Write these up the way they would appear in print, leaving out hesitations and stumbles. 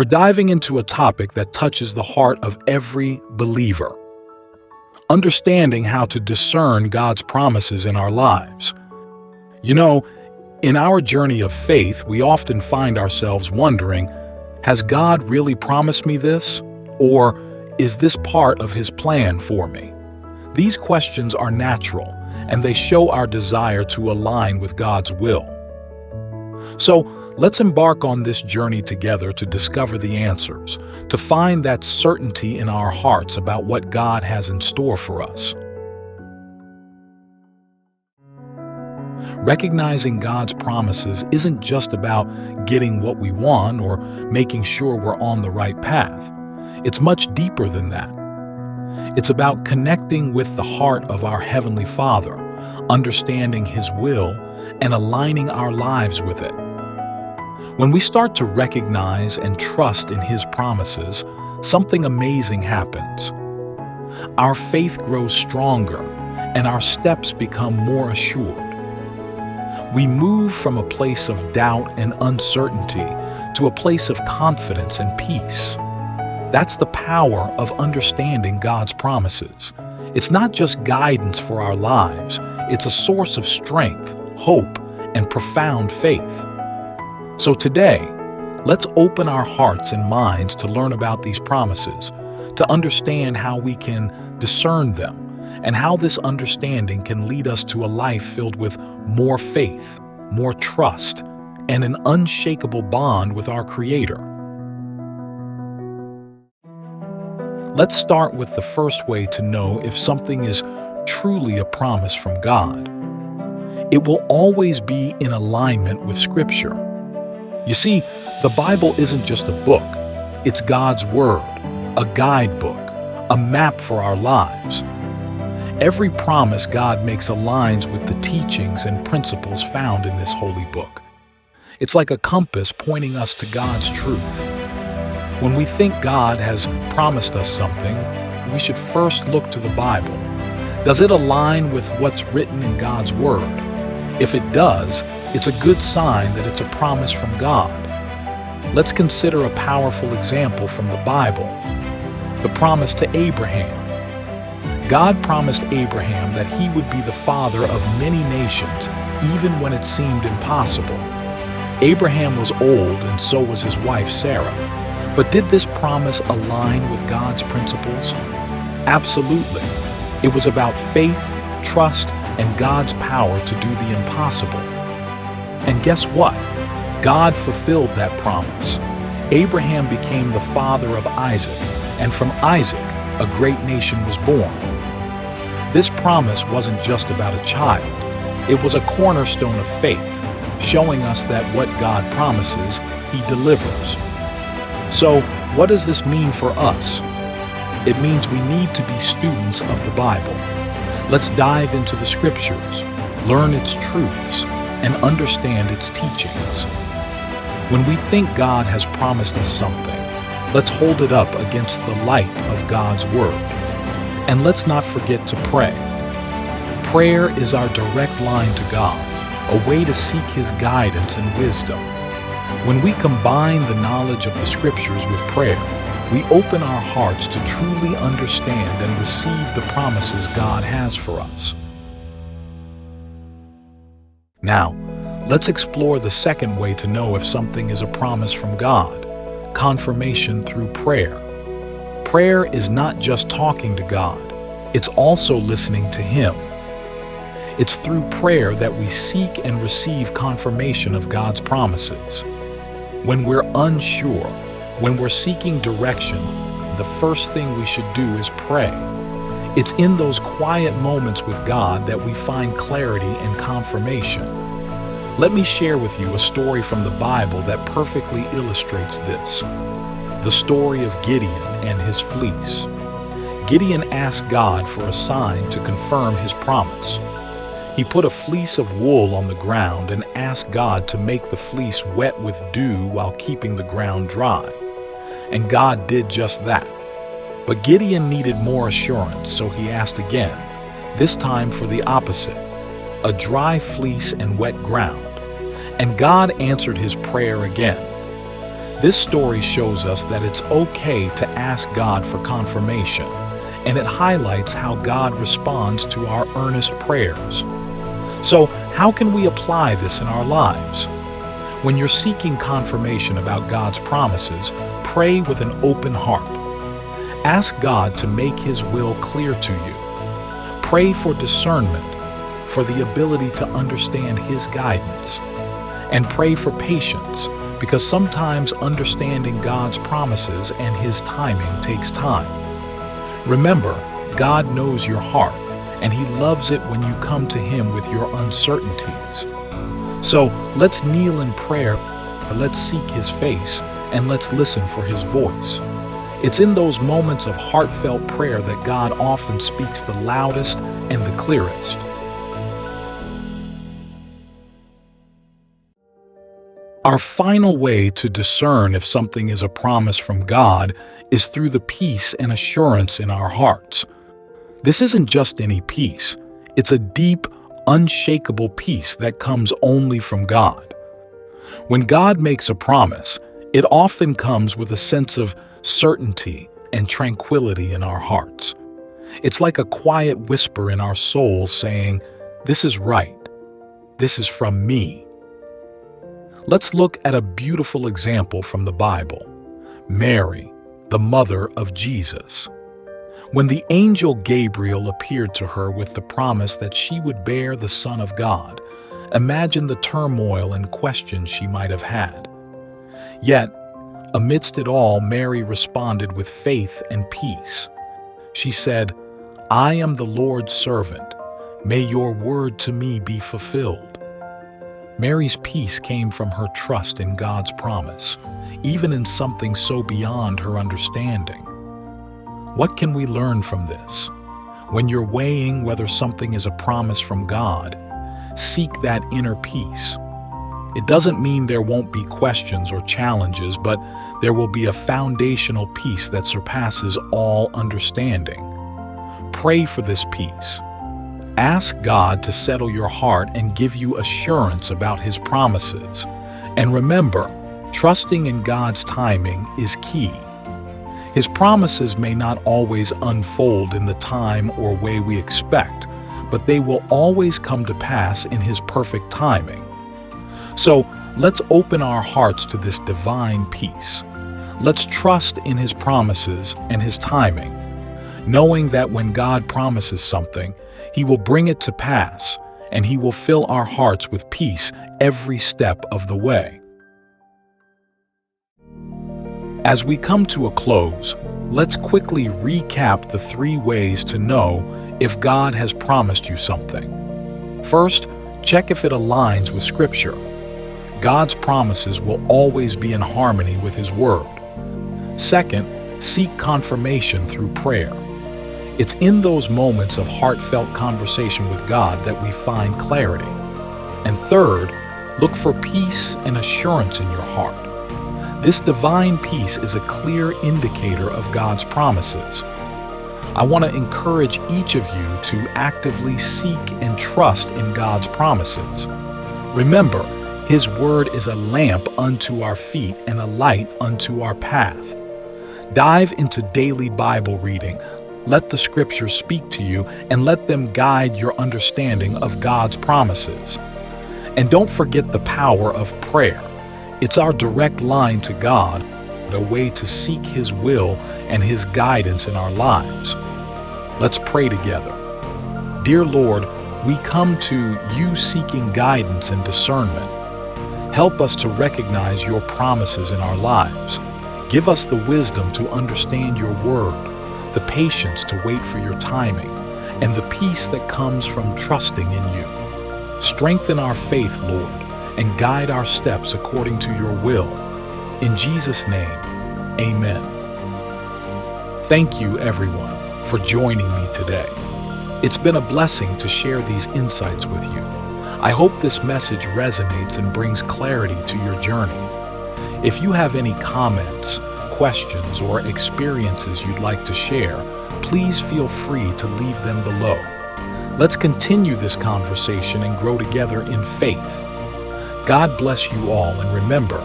We're diving into a topic that touches the heart of every believer. Understanding how to discern God's promises in our lives. You know, in our journey of faith, we often find ourselves wondering, has God really promised me this? Or is this part of His plan for me? These questions are natural, and they show our desire to align with God's will. So, let's embark on this journey together to discover the answers, to find that certainty in our hearts about what God has in store for us. Recognizing God's promises isn't just about getting what we want or making sure we're on the right path. It's much deeper than that. It's about connecting with the heart of our Heavenly Father, understanding His will, and aligning our lives with it. When we start to recognize and trust in His promises, something amazing happens. Our faith grows stronger, and our steps become more assured. We move from a place of doubt and uncertainty to a place of confidence and peace. That's the power of understanding God's promises. It's not just guidance for our lives, it's a source of strength, hope, and profound faith. So today, let's open our hearts and minds to learn about these promises, to understand how we can discern them, and how this understanding can lead us to a life filled with more faith, more trust, and an unshakable bond with our Creator. Let's start with the first way to know if something is truly a promise from God. It will always be in alignment with Scripture. You see, the Bible isn't just a book. It's God's Word, a guidebook, a map for our lives. Every promise God makes aligns with the teachings and principles found in this holy book. It's like a compass pointing us to God's truth. When we think God has promised us something, we should first look to the Bible. Does it align with what's written in God's Word? If it does, it's a good sign that it's a promise from God. Let's consider a powerful example from the Bible, the promise to Abraham. God promised Abraham that he would be the father of many nations, even when it seemed impossible. Abraham was old, and so was his wife Sarah. But did this promise align with God's principles? Absolutely. It was about faith, trust, and God's power to do the impossible. And guess what? God fulfilled that promise. Abraham became the father of Isaac, and from Isaac, a great nation was born. This promise wasn't just about a child. It was a cornerstone of faith, showing us that what God promises, He delivers. So, what does this mean for us? It means we need to be students of the Bible. Let's dive into the Scriptures, learn its truths, and understand its teachings. When we think God has promised us something, let's hold it up against the light of God's Word. And let's not forget to pray. Prayer is our direct line to God, a way to seek His guidance and wisdom. When we combine the knowledge of the Scriptures with prayer, we open our hearts to truly understand and receive the promises God has for us. Now, let's explore the second way to know if something is a promise from God: confirmation through prayer. Prayer is not just talking to God, it's also listening to Him. It's through prayer that we seek and receive confirmation of God's promises. When we're unsure, when we're seeking direction, the first thing we should do is pray. It's in those quiet moments with God that we find clarity and confirmation. Let me share with you a story from the Bible that perfectly illustrates this. The story of Gideon and his fleece. Gideon asked God for a sign to confirm his promise. He put a fleece of wool on the ground and asked God to make the fleece wet with dew while keeping the ground dry. And God did just that. But Gideon needed more assurance, so he asked again, this time for the opposite, a dry fleece and wet ground. And God answered his prayer again. This story shows us that it's okay to ask God for confirmation, and it highlights how God responds to our earnest prayers. So, how can we apply this in our lives? When you're seeking confirmation about God's promises, pray with an open heart. Ask God to make His will clear to you. Pray for discernment, for the ability to understand His guidance. And pray for patience, because sometimes understanding God's promises and His timing takes time. Remember, God knows your heart, and He loves it when you come to Him with your uncertainties. So let's kneel in prayer, let's seek His face, and let's listen for His voice. It's in those moments of heartfelt prayer that God often speaks the loudest and the clearest. Our final way to discern if something is a promise from God is through the peace and assurance in our hearts. This isn't just any peace. It's a deep, unshakable peace that comes only from God. When God makes a promise, it often comes with a sense of certainty and tranquility in our hearts. It's like a quiet whisper in our souls saying, "This is right. This is from me." Let's look at a beautiful example from the Bible. Mary, the mother of Jesus. When the angel Gabriel appeared to her with the promise that she would bear the Son of God, imagine the turmoil and questions she might have had. Yet, amidst it all, Mary responded with faith and peace. She said, "I am the Lord's servant. May your word to me be fulfilled." Mary's peace came from her trust in God's promise, even in something so beyond her understanding. What can we learn from this? When you're weighing whether something is a promise from God, seek that inner peace. It doesn't mean there won't be questions or challenges, but there will be a foundational peace that surpasses all understanding. Pray for this peace. Ask God to settle your heart and give you assurance about His promises. And remember, trusting in God's timing is key. His promises may not always unfold in the time or way we expect, but they will always come to pass in His perfect timing. So let's open our hearts to this divine peace. Let's trust in His promises and His timing, knowing that when God promises something, He will bring it to pass, and He will fill our hearts with peace every step of the way. As we come to a close, let's quickly recap the 3 ways to know if God has promised you something. First, check if it aligns with Scripture. God's promises will always be in harmony with His Word. Second, seek confirmation through prayer. It's in those moments of heartfelt conversation with God that we find clarity. And third, look for peace and assurance in your heart. This divine peace is a clear indicator of God's promises. I want to encourage each of you to actively seek and trust in God's promises. Remember, His Word is a lamp unto our feet and a light unto our path. Dive into daily Bible reading. Let the Scriptures speak to you and let them guide your understanding of God's promises. And don't forget the power of prayer. It's our direct line to God, a way to seek His will and His guidance in our lives. Let's pray together. Dear Lord, we come to you seeking guidance and discernment. Help us to recognize your promises in our lives. Give us the wisdom to understand your word, the patience to wait for your timing, and the peace that comes from trusting in you. Strengthen our faith, Lord, and guide our steps according to your will. In Jesus' name, amen. Thank you, everyone, for joining me today. It's been a blessing to share these insights with you. I hope this message resonates and brings clarity to your journey. If you have any comments, questions, or experiences you'd like to share, please feel free to leave them below. Let's continue this conversation and grow together in faith. God bless you all, and remember,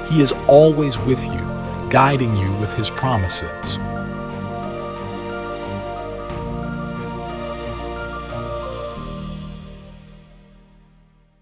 He is always with you, guiding you with His promises.